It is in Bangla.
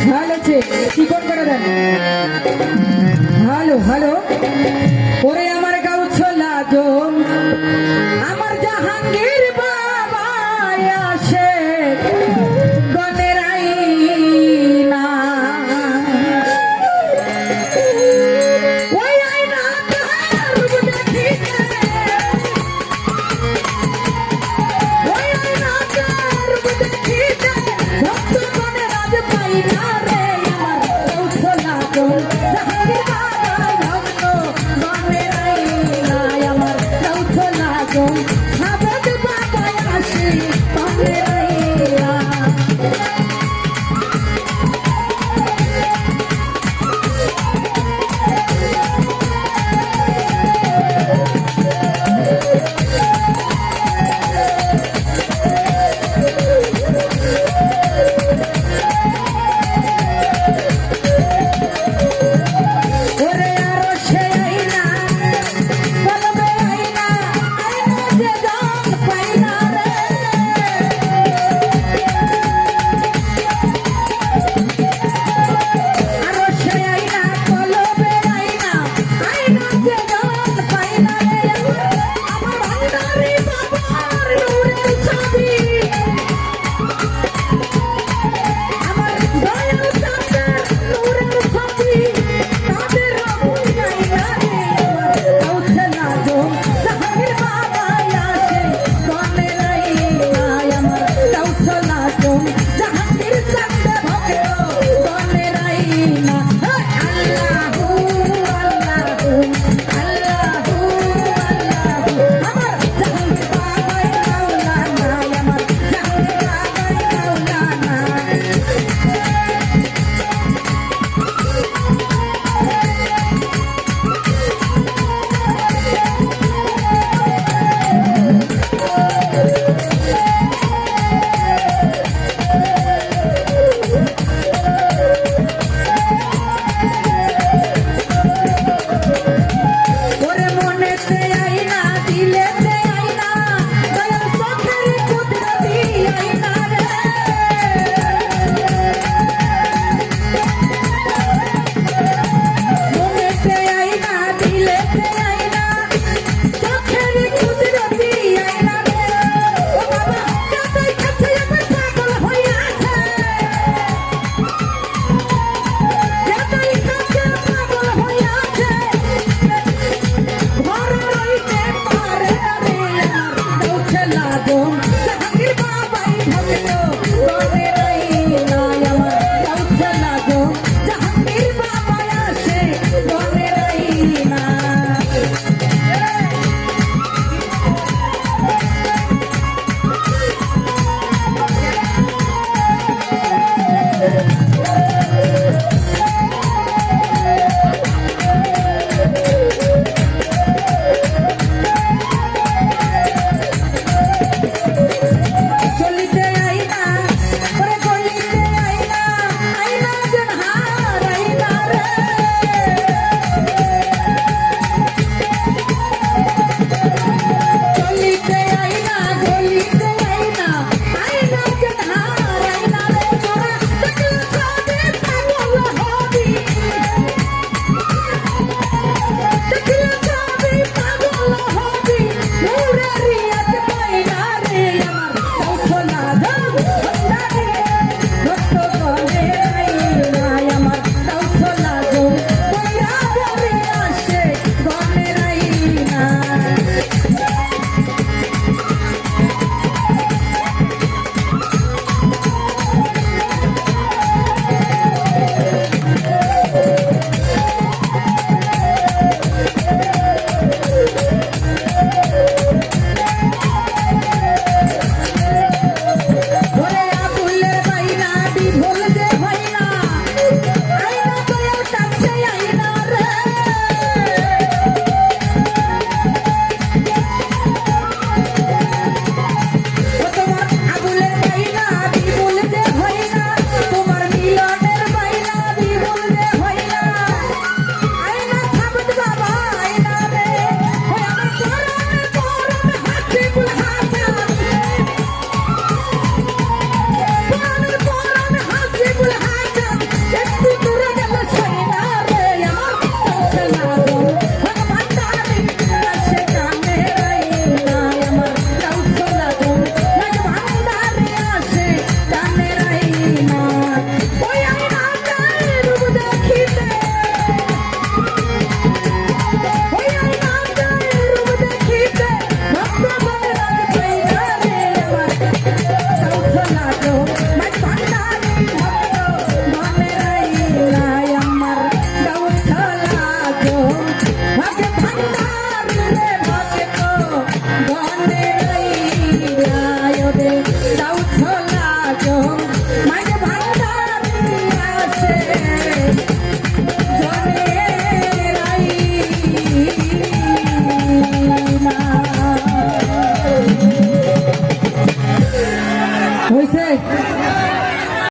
ঝালেছে চিকন করে দেন। হ্যালো হ্যালো, ওরে আমার গাউ ছোলা জম, আমার জাহাঙ্গীর বাবা আসে গনের আইনা, ওই আইনা তার রূপ দেখিতে, ওই আইনা তার রূপ দেখিতে ভক্ত গণে রাজ পাই না রে। আমার গাউ ছোলা জম, জাহাঙ্গীর বাবা ভক্ত গনের আইনা লাগো মাই ভান্ডারি ভক্ত মনে রাইলাই আমার গাউছ লাগো মাঝে ভান্ডারি রে ভক্ত মনে রাইলাই ওরে গাউছ লাগো মাঝে ভান্ডারি আসে জনে রাই হইছে